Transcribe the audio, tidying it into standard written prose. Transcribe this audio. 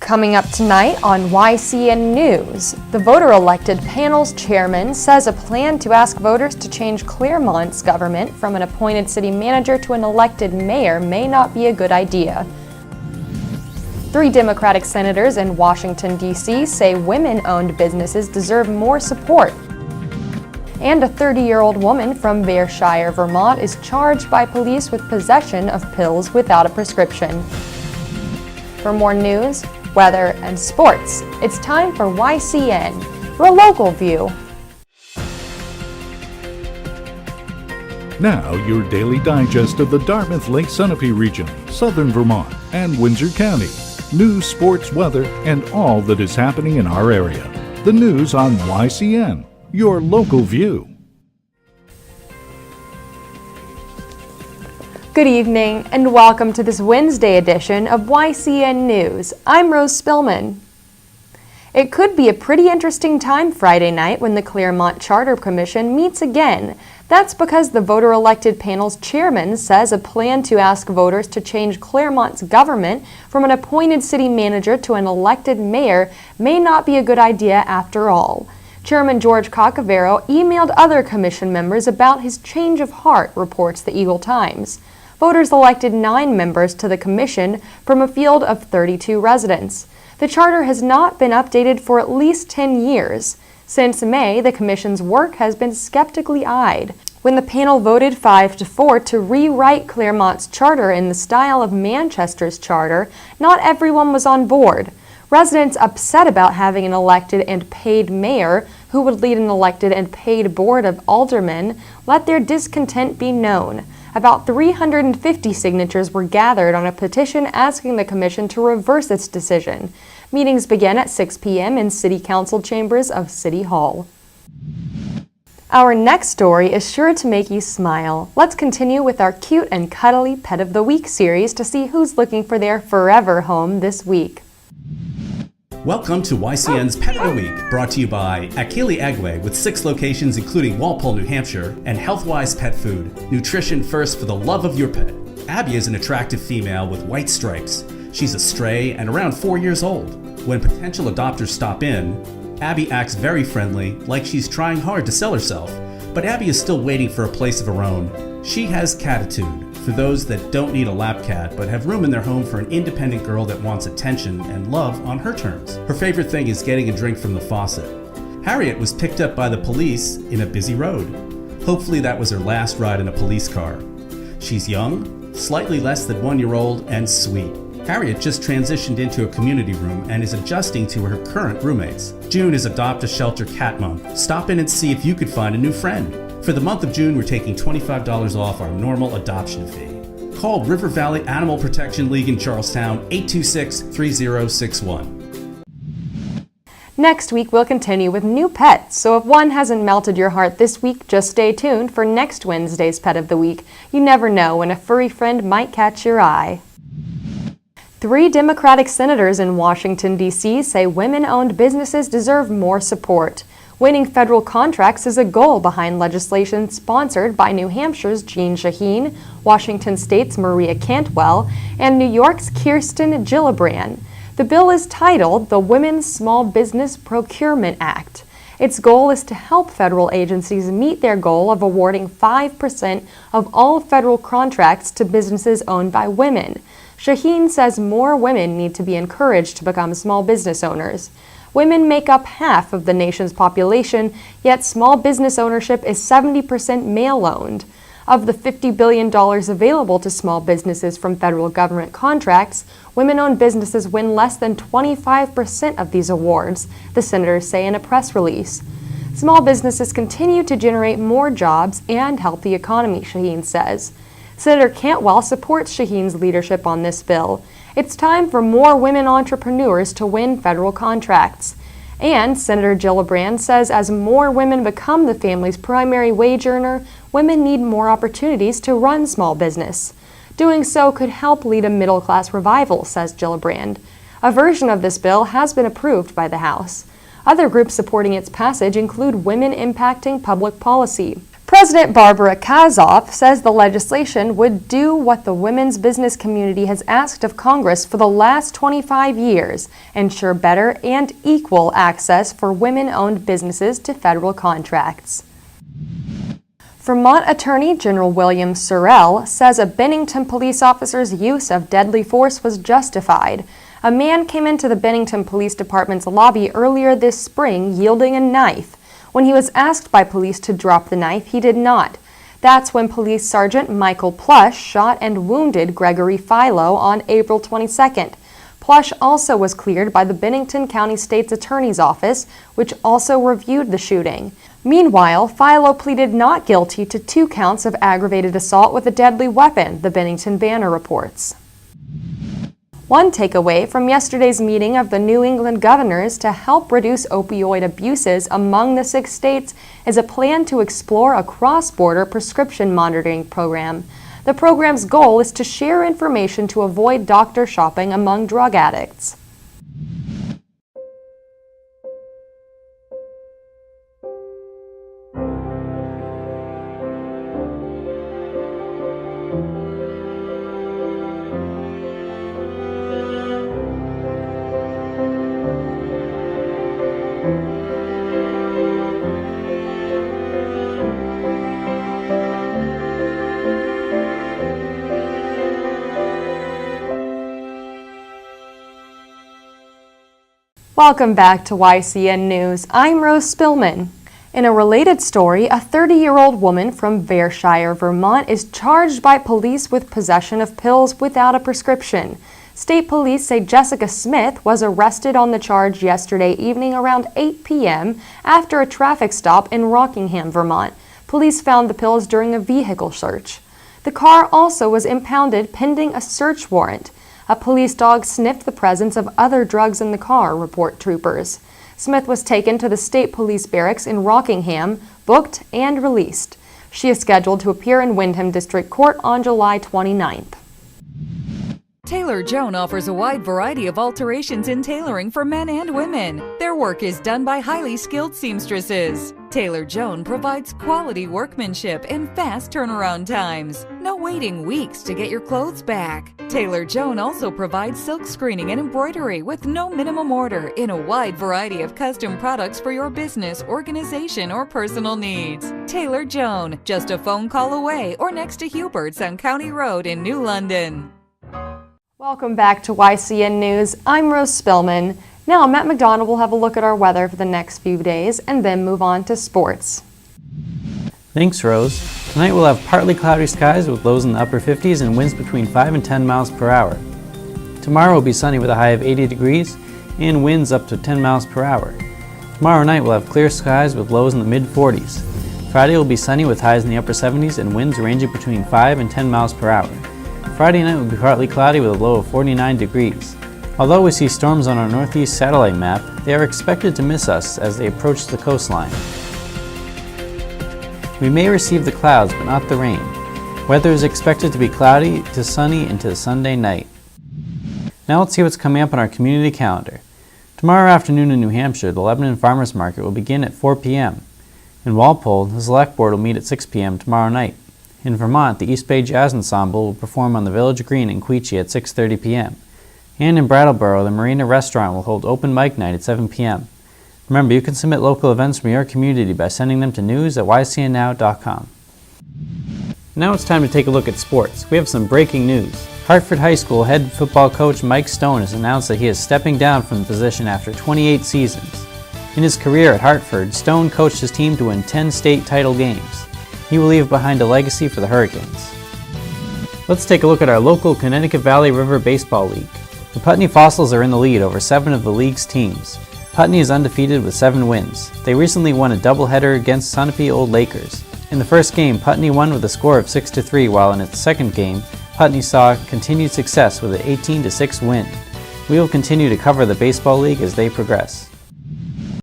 Coming up tonight on YCN News, the voter-elected panel's chairman says a plan to ask voters to change Claremont's government from an appointed city manager to an elected mayor may not be a good idea. 3 Democratic senators in Washington, D.C. say women-owned businesses deserve more support. And a 30-year-old woman from Berkshire, Vermont is charged by police with possession of pills without a prescription. For more news, weather, and sports, it's time for YCN, your local view. Now, your daily digest of the Dartmouth-Lake Sunapee region, southern Vermont, and Windsor County. News, sports, weather, and all that is happening in our area. The news on YCN, your local view. Good evening, and welcome to this Wednesday edition of YCN News. I'm Rose Spillman. It could be a pretty interesting time Friday night when the Claremont Charter Commission meets again. That's because the voter-elected panel's chairman says a plan to ask voters to change Claremont's government from an appointed city manager to an elected mayor may not be a good idea after all. Chairman George Coccavero emailed other commission members about his change of heart, reports the Eagle Times. Voters elected 9 members to the commission from a field of 32 residents. The charter has not been updated for at least 10 years. Since May, the commission's work has been skeptically eyed. When the panel voted 5-4 to rewrite Claremont's charter in the style of Manchester's charter, not everyone was on board. Residents upset about having an elected and paid mayor who would lead an elected and paid board of aldermen let their discontent be known. About 350 signatures were gathered on a petition asking the commission to reverse its decision. Meetings began at 6 p.m. in City Council chambers of City Hall. Our next story is sure to make you smile. Let's continue with our cute and cuddly Pet of the Week series to see who's looking for their forever home this week. Welcome to YCN's Pet of the Week, brought to you by Akili Agwe with 6 locations including Walpole, New Hampshire, and Healthwise Pet Food. Nutrition first for the love of your pet. Abby is an attractive female with white stripes. She's a stray and around 4 years old. When potential adopters stop in, Abby acts very friendly, like she's trying hard to sell herself. But Abby is still waiting for a place of her own. She has catitude, for those that don't need a lap cat but have room in their home for an independent girl that wants attention and love on her terms. Her favorite thing is getting a drink from the faucet. Harriet was picked up by the police in a busy road. Hopefully that was her last ride in a police car. She's young, slightly less than 1-year-old, and sweet. Harriet just transitioned into a community room and is adjusting to her current roommates. June is Adopt a Shelter Cat Month. Stop in and see if you could find a new friend. For the month of June, we're taking $25 off our normal adoption fee. Call River Valley Animal Protection League in Charlestown, 826-3061. Next week, we'll continue with new pets, so if one hasn't melted your heart this week, just stay tuned for next Wednesday's Pet of the Week. You never know when a furry friend might catch your eye. 3 Democratic senators in Washington, D.C. say women-owned businesses deserve more support. Winning federal contracts is a goal behind legislation sponsored by New Hampshire's Jean Shaheen, Washington State's Maria Cantwell, and New York's Kirsten Gillibrand. The bill is titled the Women's Small Business Procurement Act. Its goal is to help federal agencies meet their goal of awarding 5% of all federal contracts to businesses owned by women. Shaheen says more women need to be encouraged to become small business owners. Women make up half of the nation's population, yet small business ownership is 70% male-owned. Of the $50 billion available to small businesses from federal government contracts, women-owned businesses win less than 25% of these awards, the senators say in a press release. Small businesses continue to generate more jobs and help the economy, Shaheen says. Senator Cantwell supports Shaheen's leadership on this bill. It's time for more women entrepreneurs to win federal contracts. And Senator Gillibrand says as more women become the family's primary wage earner, women need more opportunities to run small business. Doing so could help lead a middle-class revival, says Gillibrand. A version of this bill has been approved by the House. Other groups supporting its passage include Women Impacting Public Policy. President Barbara Kazoff says the legislation would do what the women's business community has asked of Congress for the last 25 years, ensure better and equal access for women-owned businesses to federal contracts. Vermont Attorney General William Sorrell says a Bennington police officer's use of deadly force was justified. A man came into the Bennington Police Department's lobby earlier this spring yielding a knife. When he was asked by police to drop the knife, he did not. That's when Police Sergeant Michael Plush shot and wounded Gregory Philo on April 22nd. Plush also was cleared by the Bennington County State's Attorney's Office, which also reviewed the shooting. Meanwhile, Philo pleaded not guilty to 2 counts of aggravated assault with a deadly weapon, the Bennington Banner reports. One takeaway from yesterday's meeting of the New England governors to help reduce opioid abuses among the 6 states is a plan to explore a cross-border prescription monitoring program. The program's goal is to share information to avoid doctor shopping among drug addicts. Welcome back to YCN News. I'm Rose Spillman. In a related story, a 30-year-old woman from Vershire, Vermont is charged by police with possession of pills without a prescription. State police say Jessica Smith was arrested on the charge yesterday evening around 8 p.m. after a traffic stop in Rockingham, Vermont. Police found the pills during a vehicle search. The car also was impounded pending a search warrant. A police dog sniffed the presence of other drugs in the car, report troopers. Smith was taken to the state police barracks in Rockingham, booked and released. She is scheduled to appear in Windham District Court on July 29th. Taylor Joan offers a wide variety of alterations in tailoring for men and women. Their work is done by highly skilled seamstresses. Taylor Joan provides quality workmanship and fast turnaround times. No waiting weeks to get your clothes back. Taylor Joan also provides silk screening and embroidery with no minimum order in a wide variety of custom products for your business, organization, or personal needs. Taylor Joan, just a phone call away or next to Hubert's on County Road in New London. Welcome back to YCN News. I'm Rose Spillman. Now Matt McDonald will have a look at our weather for the next few days and then move on to sports. Thanks, Rose. Tonight we'll have partly cloudy skies with lows in the upper 50s and winds between 5 and 10 miles per hour. Tomorrow will be sunny with a high of 80 degrees and winds up to 10 miles per hour. Tomorrow night we'll have clear skies with lows in the mid-40s. Friday will be sunny with highs in the upper 70s and winds ranging between 5 and 10 miles per hour. Friday night will be partly cloudy with a low of 49 degrees. Although we see storms on our northeast satellite map, they are expected to miss us as they approach the coastline. We may receive the clouds, but not the rain. Weather is expected to be cloudy to sunny into Sunday night. Now let's see what's coming up on our community calendar. Tomorrow afternoon in New Hampshire, the Lebanon Farmers Market will begin at 4 p.m. In Walpole, the Select Board will meet at 6 p.m. tomorrow night. In Vermont, the East Bay Jazz Ensemble will perform on the Village Green in Quechee at 6:30 p.m. And in Brattleboro, the Marina Restaurant will hold open mic night at 7 p.m. Remember, you can submit local events from your community by sending them to news@ycnnow.com. Now it's time to take a look at sports. We have some breaking news. Hartford High School head football coach Mike Stone has announced that he is stepping down from the position after 28 seasons. In his career at Hartford, Stone coached his team to win 10 state title games. He will leave behind a legacy for the Hurricanes. Let's take a look at our local Connecticut Valley River Baseball League. The Putney Fossils are in the lead over 7 of the league's teams. Putney is undefeated with 7 wins. They recently won a doubleheader against Sunapee Old Lakers. In the first game, Putney won with a score of 6-3, while in its second game, Putney saw continued success with an 18-6 win. We will continue to cover the Baseball League as they progress.